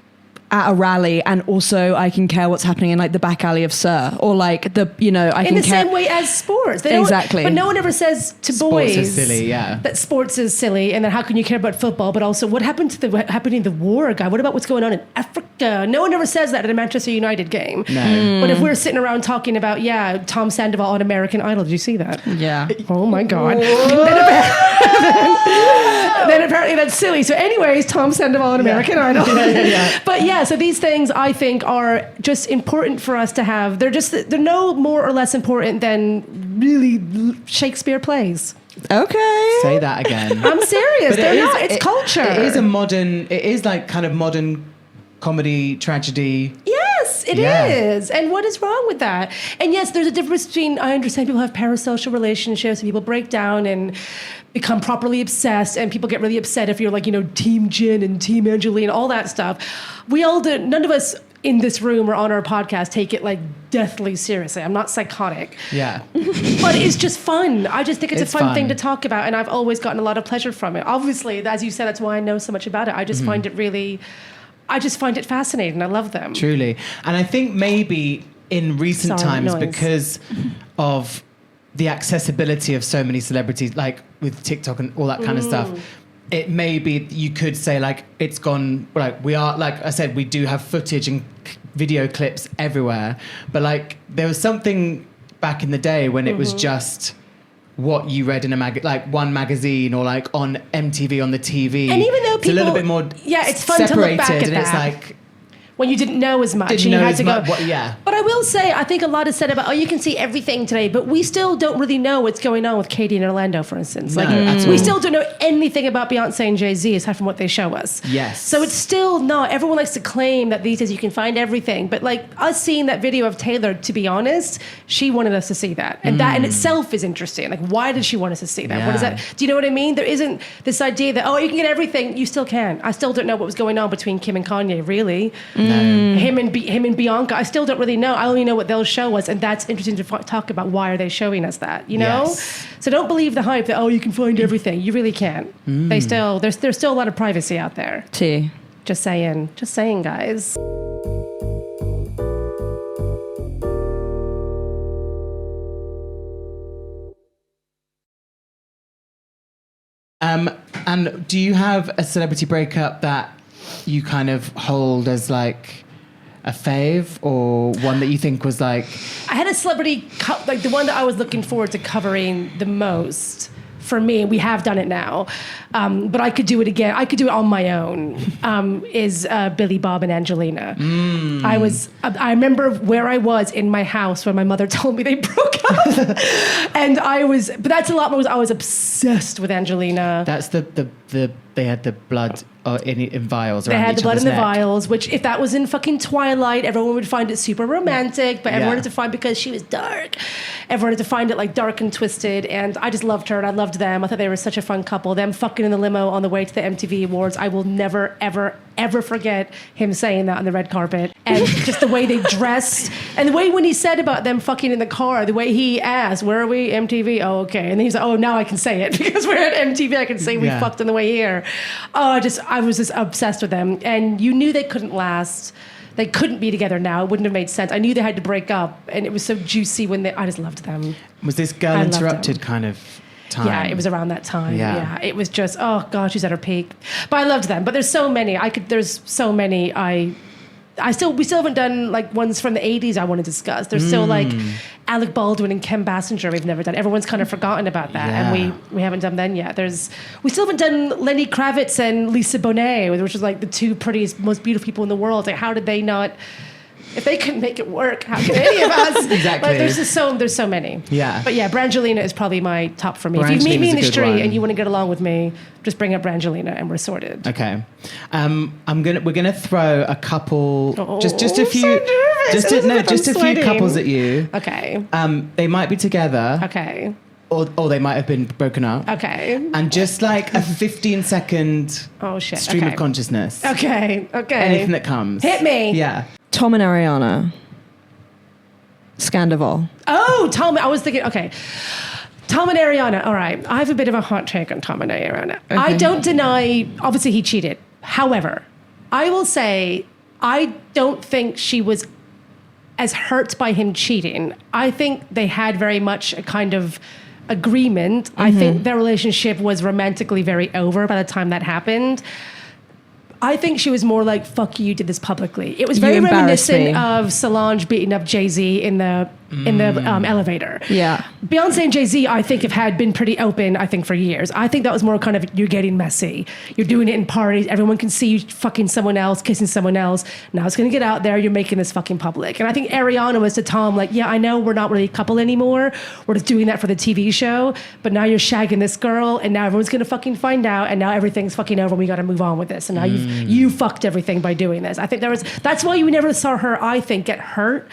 at a rally, and also I can care what's happening in like the back alley of Sir, or like the, you know, I in can the care. same way as sports. Exactly. But no one ever says to Sports boys is silly, yeah. that sports is silly, and then how can you care about football? But also, what happened to the war, guy? What about what's going on in Africa? No one ever says that at a Manchester United game. No. But if we're sitting around talking about, Tom Sandoval on American Idol, did you see that? Yeah. Oh my God. Then apparently that's silly. So anyways, Tom Sandoval on American Idol. But yeah, so these things I think are just important for us to have. They're no more or less important than really Shakespeare plays. Okay. Say that again. I'm serious. But They're not. It's culture. It is like kind of modern comedy, tragedy. Yes, it is. And what is wrong with that? And yes, there's a difference between, I understand people have parasocial relationships and people break down and become properly obsessed, and people get really upset if you're like, you know, Team Jin and Team Angelina, all that stuff. We all do. None of us in this room or on our podcast take it like deathly seriously. I'm not psychotic. Yeah. But it's just fun. I just think it's a fun fun thing to talk about, and I've always gotten a lot of pleasure from it. Obviously, as you said, that's why I know so much about it. I just find it really... I just find it fascinating. I love them. Truly. And I think maybe in recent times, because of the accessibility of so many celebrities, like with TikTok and all that kind of stuff, it may be, you could say like, it's gone, like we are, like I said, we do have footage and video clips everywhere. But like there was something back in the day when it was just what you read in a like one magazine or like on MTV on the TV. And even though people, it's a little bit more it's fun to look back at and that. it's like, when you didn't know as much. Didn't and you know had as to go. much, yeah. But I will say, I think a lot is said about, you can see everything today, but we still don't really know what's going on with Katy and Orlando, for instance. Like, we still don't know anything about Beyonce and Jay-Z aside from what they show us. Yes. So it's still not, everyone likes to claim that these days you can find everything, but like us seeing that video of Taylor, to be honest, she wanted us to see that. And that in itself is interesting. Like, why did she want us to see that? Yeah. What is that? Do you know what I mean? There isn't this idea that, you can get everything. You still can. I still don't know what was going on between Kim and Kanye, really. No. Him and Bianca, I still don't really know. I only know what they'll show us, and that's interesting to talk about. Why are they showing us that? You know, so don't believe the hype that you can find everything. You really can't. There's still a lot of privacy out there. Just saying, guys. And do you have a celebrity breakup that you kind of hold as like a fave, or one that you think was like... I had a celebrity, like the one that I was looking forward to covering the most. For me, we have done it now, but I could do it again. I could do it on my own. Is Billy Bob and Angelina? I remember where I was in my house when my mother told me they broke up, and but that's a lot more. I was obsessed with Angelina. That's they had the blood in vials. They around had the each blood in other's the neck. vials, which if that was in fucking Twilight, everyone would find it super romantic, but everyone had to find, because she was dark, everyone had to find it like dark and twisted, and I just loved her and I loved them. I thought they were such a fun couple. Them fucking in the limo on the way to the MTV Awards. I will never, ever, ever forget him saying that on the red carpet, and just the way they dressed, and the way when he said about them fucking in the car, the way he asked, "Where are we? MTV? Oh, okay." And he's like, "Oh, now I can say it because we're at MTV. I can say we fucked on the way here." I was just obsessed with them, and you knew they couldn't last. They couldn't be together now. It wouldn't have made sense. I knew they had to break up, and it was so juicy when I just loved them. Was this Girl Interrupted kind of time? Yeah, it was around that time. Yeah. It was just, oh God, she's at her peak. But I loved them. But there's so many. There's so many. We still haven't done like ones from the 80s I want to discuss. There's still like Alec Baldwin and Kim Basinger we've never done. Everyone's kind of forgotten about that. And we haven't done them yet. We still haven't done Lenny Kravitz and Lisa Bonet, which is like the two prettiest, most beautiful people in the world. Like, how did they not... If they couldn't make it work, how can any of us? Exactly. Like, there's so many. Yeah. But yeah, Brangelina is probably my top for me. If you Brangelina's meet me in a the good street one. and you want to get along with me, just bring up Brangelina and we're sorted. Okay. We're gonna throw a couple, just a few, so nervous. just a few sweating. couples at you. Okay. They might be together. Okay. Or they might have been broken up. Okay. And just like a 15-second stream of consciousness. Okay. Anything that comes. Hit me. Yeah. Tom and Ariana. Scandival. Oh, Tom. I was thinking, okay. Tom and Ariana. All right. I have a bit of a hot take on Tom and Ariana. Okay. I don't deny, obviously he cheated. However, I will say, I don't think she was as hurt by him cheating. I think they had very much a kind of agreement. I think their relationship was romantically very over by the time that happened. I think she was more like, fuck you, did this publicly. It was very reminiscent of Solange beating up Jay-Z in the elevator. Yeah. Beyonce and Jay-Z, I think, have had been pretty open, I think, for years. I think that was more kind of, you're getting messy. You're doing it in parties. Everyone can see you fucking someone else, kissing someone else. Now it's going to get out there. You're making this fucking public. And I think Ariana was to Tom like, yeah, I know we're not really a couple anymore. We're just doing that for the TV show. But now you're shagging this girl, and now everyone's going to fucking find out, and now everything's fucking over, and we got to move on with this. And now you fucked everything by doing this. I think that's why you never saw her, I think, get hurt.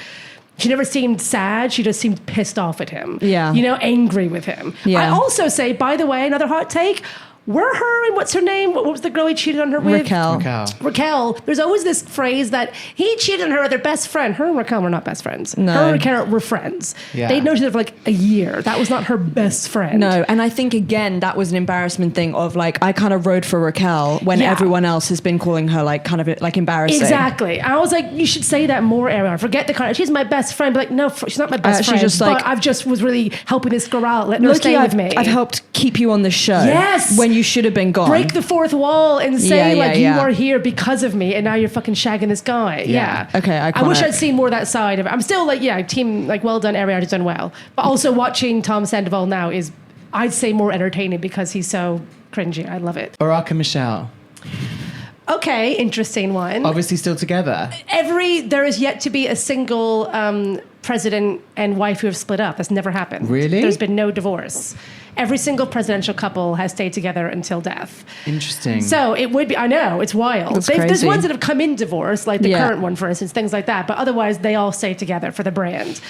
She never seemed sad. She just seemed pissed off at him. Yeah. Angry with him. Yeah. I also say, by the way, another hot take, were her and what's her name? What was the girl he cheated on her with? Raquel. There's always this phrase that he cheated on her with their best friend. Her and Raquel were not best friends. No. Her and Raquel were friends. Yeah. They'd known each other for like a year. That was not her best friend. No, and I think again that was an embarrassment thing of like I kind of rode for Raquel when everyone else has been calling her like kind of like embarrassing. Exactly. I was like, you should say that more, Ariana. Forget the kind of, she's my best friend. But like, no, she's not my best friend. Just like, but I've just was really helping this girl out, letting her stay with me. I've helped keep you on the show. Yes. When you should have been gone. Break the fourth wall and say you are here because of me, and now you're fucking shagging this guy. Yeah. Okay. Iconic. I wish I'd seen more of that side of it. I'm still like, team, like, well done, Ariana's done well. But also watching Tom Sandoval now is, I'd say, more entertaining because he's so cringy. I love it. Barack and Michelle. Okay, interesting one. Obviously still together. There is yet to be a single president and wife who have split up. That's never happened. Really? There's been no divorce. Every single presidential couple has stayed together until death. Interesting. So it would be, I know, it's wild. That's There's crazy. ones that have come in divorce, like the current one, for instance, things like that. But otherwise, they all stay together for the brand.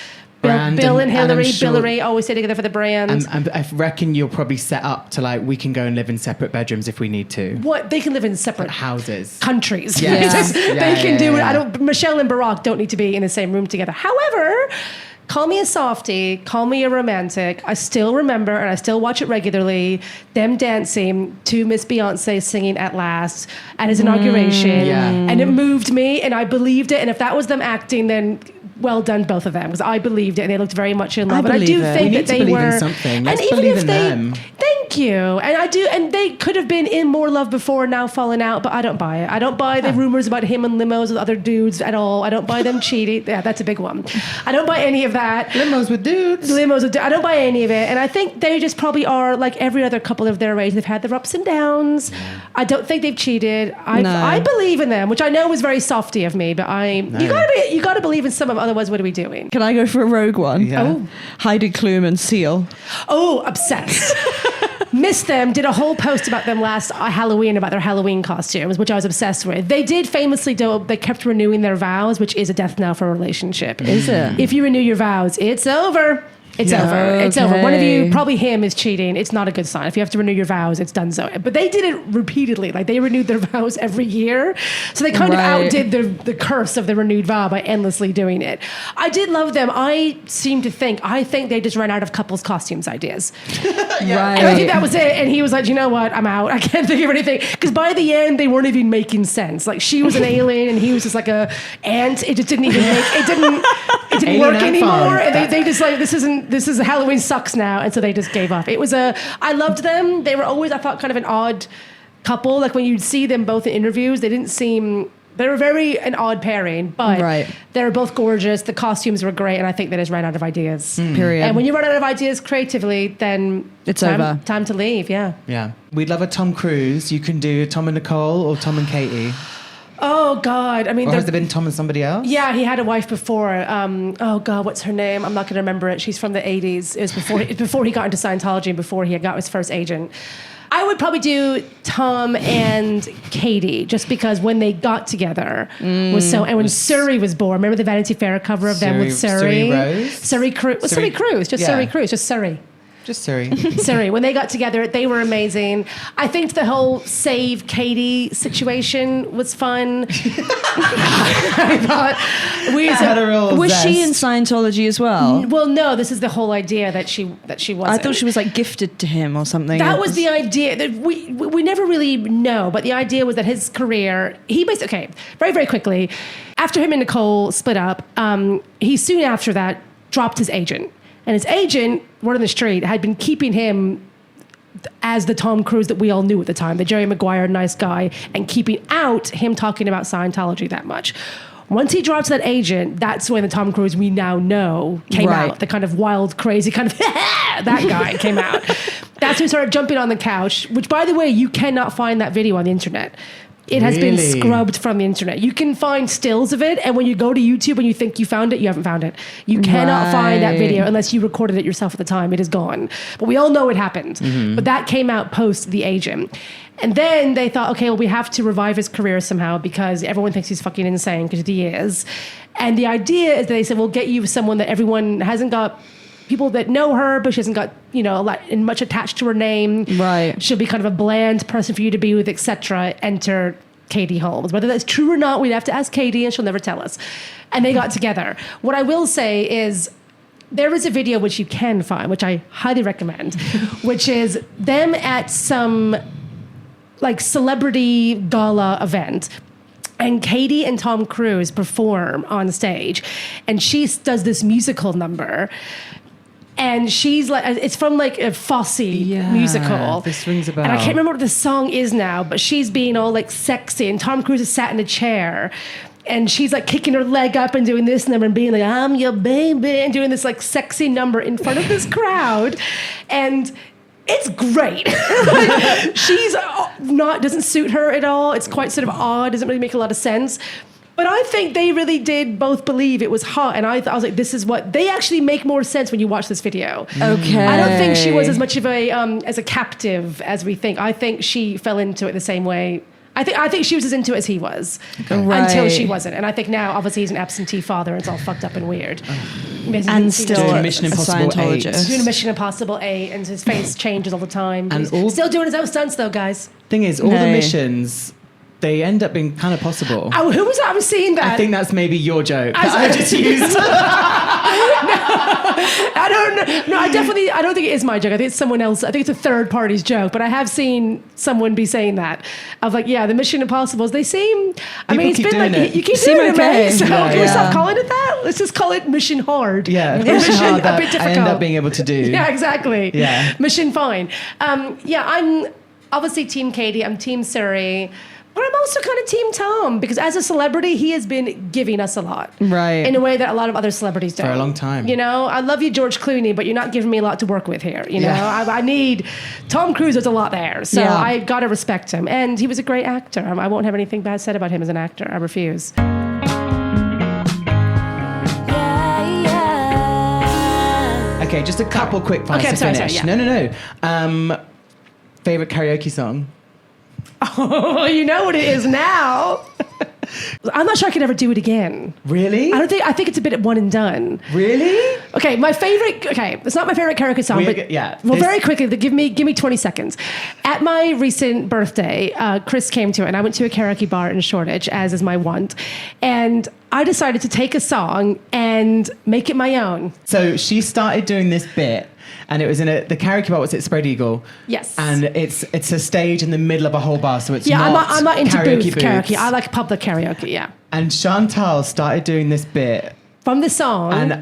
Bill and Hillary always stay together for the brand. I reckon you're probably set up to like, we can go and live in separate bedrooms if we need to. What? They can live in separate houses. Countries. Yes. They can do it. Michelle and Barack don't need to be in the same room together. However, call me a softie, call me a romantic. I still remember, and I still watch it regularly, them dancing to Miss Beyonce singing At Last at his inauguration. And it moved me, and I believed it. And if that was them acting, then well done, both of them, because I believed it, and they looked very much in love. And I do think that they were. In something. Let's and even believe if in they, them. Thank you. And I do, and they could have been in more love before, now falling out, but I don't buy it. I don't buy the rumors about him and limos with other dudes at all. I don't buy them cheating. Yeah, that's a big one. I don't buy any of that. Limos with dudes. I don't buy any of it. And I think they just probably are like every other couple of their age. They've had their ups and downs. Yeah. I don't think they've cheated. I believe in them, which I know was very softy of me, but you gotta believe in some of them, otherwise what are we doing? Can I go for a rogue one? Yeah. Oh. Heidi Klum and Seal. Oh, obsessed. Missed them, did a whole post about them last Halloween, about their Halloween costumes, which I was obsessed with. They did famously do, they kept renewing their vows, which is a death knell for a relationship. Is it? If you renew your vows, it's over. It's over. It's over. One of you, probably him, is cheating. It's not a good sign. If you have to renew your vows, it's done so. But they did it repeatedly. Like, they renewed their vows every year. So they kind of outdid the curse of the renewed vow by endlessly doing it. I did love them. I think they just ran out of couples costumes ideas. Right. And I think that was it. And he was like, you know what? I'm out. I can't think of anything. Because by the end, they weren't even making sense. Like, she was an alien and he was just like a ant. It just didn't even make, it didn't work anymore. And they just like, this is Halloween sucks now. And so they just gave up. I loved them. They were always, I thought, kind of an odd couple. Like, when you'd see them both in interviews, they were very an odd pairing, but they were both gorgeous. The costumes were great, and I think they just ran out of ideas. Period. And when you run out of ideas creatively, then it's over. Time to leave, yeah. Yeah. We'd love a Tom Cruise. You can do Tom and Nicole or Tom and Katie. Oh, God. I mean, or has there been Tom and somebody else? Yeah, he had a wife before. Oh, God, what's her name? I'm not going to remember it. She's from the 80s. It was before he got into Scientology and before he got his first agent. I would probably do Tom and Katie, just because when they got together was so... And when Surrey was born, remember the Vanity Fair cover of them with Surrey? Surrey Rose? Surrey Cruz. Surrey Cruz. Just Surrey Cruz. Just Surrey. Just Surrey. Surrey. When they got together, they were amazing. I think the whole Save Katie situation was fun. I thought had a real Was she zest. in Scientology as well? Well, no, this is the whole idea that she wasn't. I thought she was like gifted to him or something. That was the idea. That we never really know, but the idea was that his career, he basically, okay, very, very quickly, after him and Nicole split up, he soon after that dropped his agent. And his agent, word on the street, had been keeping him as the Tom Cruise that we all knew at the time, the Jerry Maguire nice guy, and keeping out him talking about Scientology that much. Once he dropped that agent, that's when the Tom Cruise we now know came out. The kind of wild, crazy kind of that guy came out. That's when he started jumping on the couch, which, by the way, you cannot find that video on the internet. It has been scrubbed from the internet. You can find stills of it, and when you go to YouTube and you think you found it, you haven't found it. You cannot find that video unless you recorded it yourself at the time. It is gone. But we all know it happened. But that came out post The Agent. And then they thought, okay, well, we have to revive his career somehow because everyone thinks he's fucking insane, because he is. And the idea is that they said, we'll get you someone that everyone hasn't got, people that know her, but she hasn't got, a lot and much attached to her name. Right. She'll be kind of a bland person for you to be with, etc. Enter Katie Holmes. Whether that's true or not, we'd have to ask Katie, and she'll never tell us. And they got together. What I will say is, there is a video which you can find, which I highly recommend, which is them at some like celebrity gala event. And Katie and Tom Cruise perform on stage, and she does this musical number. And she's like, it's from like a Fosse musical. This rings a bell. And I can't remember what the song is now, but she's being all like sexy, and Tom Cruise is sat in a chair, and she's like kicking her leg up and doing this number and being like, I'm your baby, and doing this like sexy number in front of this crowd. And it's great. Like, she's doesn't suit her at all. It's quite sort of odd, doesn't really make a lot of sense. But I think they really did both believe it was hot. And I was like, this is what... They actually make more sense when you watch this video. Okay. I don't think she was as much of a as a captive as we think. I think she fell into it the same way. I think she was as into it as he was. Until she wasn't. And I think now, obviously, he's an absentee father and it's all fucked up and weird. And still doing Mission Impossible 8. Doing Mission Impossible 8, and his face changes all the time. And He's still doing his own stunts, though, guys. Thing is, all the missions, they end up being kind of possible. Oh, who was that? I was seeing that. I think that's maybe your joke that I just used. I don't know. No, I don't think it is my joke. I think it's someone else. I think it's a third party's joke. But I have seen someone be saying that. Of like, yeah, the Mission Impossibles, they seem... I mean, it's been like... it. You keep Seem doing okay. it, right? So Yeah, can we yeah. stop calling it that? Let's just call it Mission Hard. Yeah, Or mission hard a that bit difficult. I end up being able to do. Yeah, exactly. Yeah. Mission fine. I'm obviously Team Katie. I'm Team Surrey. But I'm also kind of Team Tom, because as a celebrity, he has been giving us a lot. Right. In a way that a lot of other celebrities don't. For a long time. I love you, George Clooney, but you're not giving me a lot to work with here. I need... Tom Cruise, there's a lot there. So I got to respect him. And he was a great actor. I won't have anything bad said about him as an actor. I refuse. Okay, just a couple quick points to finish. Sorry, yeah. No. Favorite karaoke song? Oh, you know what it is now. I'm not sure I could ever do it again. Really? I think it's a bit one and done. Really? Okay, it's not my favorite karaoke song, Well, very quickly, give me 20 seconds. At my recent birthday, Chris came to it, and I went to a karaoke bar in Shoreditch, as is my wont, and I decided to take a song and make it my own. So she started doing this bit, and it was in the karaoke bar. Was it Spread Eagle? Yes. And it's a stage in the middle of a whole bar, so it's I'm not into karaoke booth karaoke. booths. I like public karaoke. Yeah. And Chantal started doing this bit From the song. and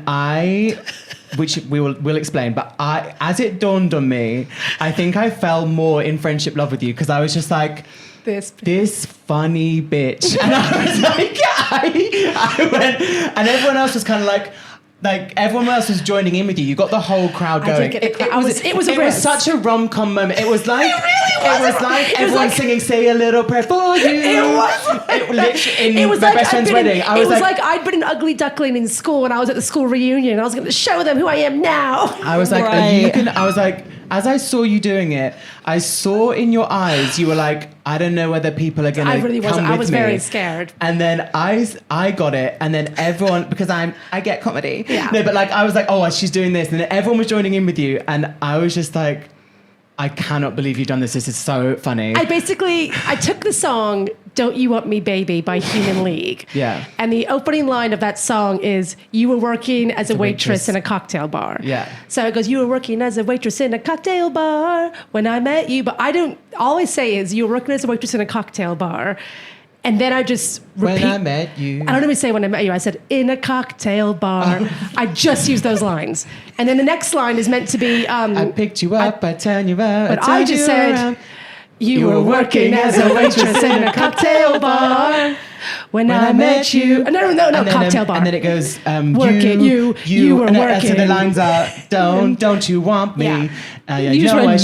which we'll explain, but as it dawned on me, I think I fell more in friendship love with you, because I was just like, this funny bitch. And I was like, I went, and everyone else was kind of like everyone else was joining in with you. You got the whole crowd going. It was such a rom-com moment. It was like everyone like, singing "Say a Little Prayer for You." It was like my best friend's wedding. It was like I'd been an ugly duckling in school, and I was at the school reunion, and I was going to show them who I am now. I was like, I was like, as I saw you doing it, I saw in your eyes, you were like, I don't know whether people are going to come with me. I was very scared. And then I got it, and then everyone, because I get comedy. Yeah. No, but like, I was like, oh, she's doing this. And then everyone was joining in with you, and I was just like, I cannot believe you've done this. This is so funny. I took the song Don't You Want Me Baby by Human League. Yeah. And the opening line of that song is, you were working as a waitress in a cocktail bar. Yeah. So it goes, you were working as a waitress in a cocktail bar when I met you. But I don't, all I say is, you were working as a waitress in a cocktail bar. And then I just repeat. When I met you. I don't even say when I met you. I said, in a cocktail bar. I just used those lines. And then the next line is meant to be. I picked you up, I turned you out. But I just said, around. You were working as a waitress in a cocktail bar when I met you. No, cocktail bar. And then it goes, working, you were and working. So the lines are, don't you want me? Yeah. You just went,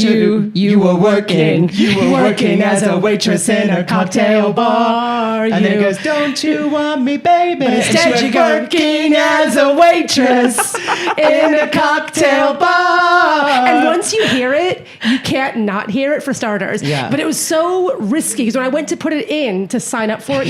you were working. You were working as a waitress in a cocktail bar. And then it goes, don't you want me, baby? But instead you go, working as a waitress in a cocktail bar. And once you hear it, you can't not hear it, for starters. Yeah. But it was so risky, because when I went to put it in to sign up for it,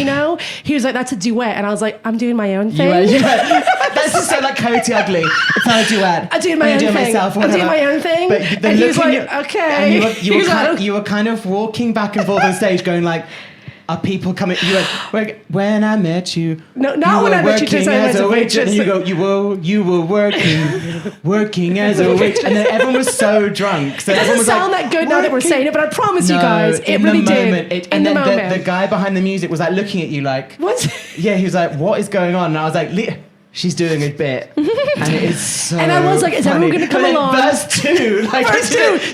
he was like, that's a duet. And I was like, I'm doing my own thing. That's just so like Coyote Ugly. It's not a duet. I'm doing my own thing. Myself, I'm doing my own thing. But and he was like, okay. And you were kind of walking back and forth on stage going like, are people coming? You went, when I met you. No, not when I met you. Working as a waitress. And you go, you were working as a waitress. And then everyone was so drunk. So it doesn't sound that good now that we're saying it, but I promise you guys, it really did. And then the guy behind the music was like looking at you like, what? Yeah, he was like, what is going on? And I was like, she's doing a bit, and it is so. And I was like, "Is everyone going to come along?" Verse 2,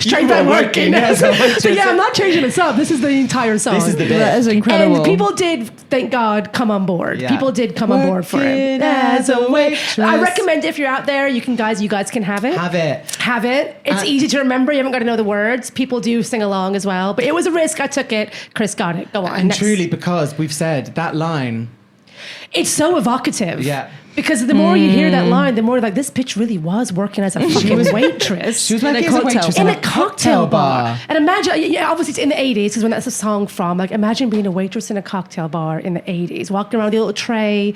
straight back working. So yeah, I'm not changing this up. This is the entire song. This is the bit. That is incredible. And people did, thank God, come on board. Yeah. People did come on board for it. As a waitress. I recommend, if you're out there, you guys can have it. Have it. It's easy to remember. You haven't got to know the words. People do sing along as well. But it was a risk. I took it. Chris got it. Go on. And truly, because we've said that line. It's so evocative. Yeah. Because the more you hear that line, the more like, this bitch really was working as a fucking waitress. She was working as a waitress in a cocktail bar. And imagine, obviously it's in the 80s, because when that's a song from, like, imagine being a waitress in a cocktail bar in the 80s, walking around with a little tray.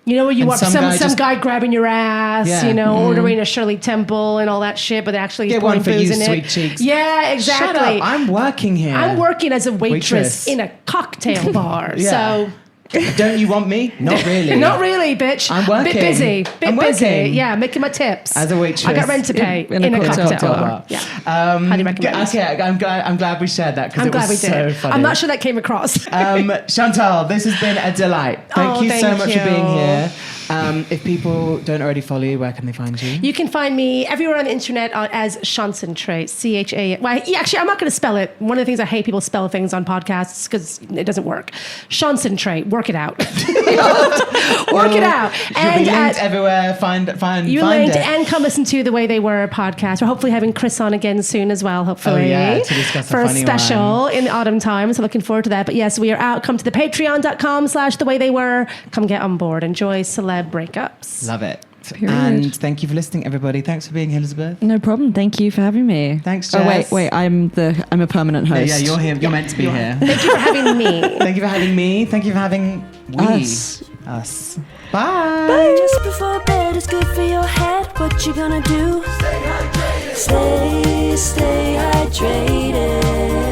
Where you watch some guy grabbing your ass, ordering a Shirley Temple and all that shit, but actually he's pouring booze in it. Sweet cheeks. Yeah, exactly. Shut up, I'm working here. I'm working as a waitress in a cocktail bar. Yeah. So... Don't you want me? Not really. Not really, bitch. I'm working. Bit busy. I'm working. Yeah, making my tips. As a waitress. I got rent to pay in a cocktail bar. Yeah. Highly recommend. Okay, I'm glad we shared that, because it was so funny. I'm not sure that came across. Chantal, this has been a delight. Thank you so much for being here. If people don't already follow you, where can they find you? You can find me everywhere on the internet as Chancentrate, CHA. Well, actually, I'm not going to spell it. One of the things I hate, people spell things on podcasts because it doesn't work. Chancentrate, work it out. Work it out. And linked everywhere. Find you linked it. And come listen to the Way They Were podcast. We're hopefully having Chris on again soon as well. Hopefully, to discuss for a special in the autumn time. So looking forward to that. But yes, we are out. Come to the patreon.com/thewayytheywere. Come get on board. Enjoy celeb breakups. Love it. Period. And thank you for listening, everybody. Thanks for being here, Elizabeth. No problem. Thank you for having me. Thanks, Jess. Oh wait. I'm a permanent host. Yeah, you're here. You're meant to be here. Thank you for having me. Thank you for having me. Thank you for having Us. Bye. Just before bed is good for your head. What you gonna do? Stay hydrated. Stay hydrated.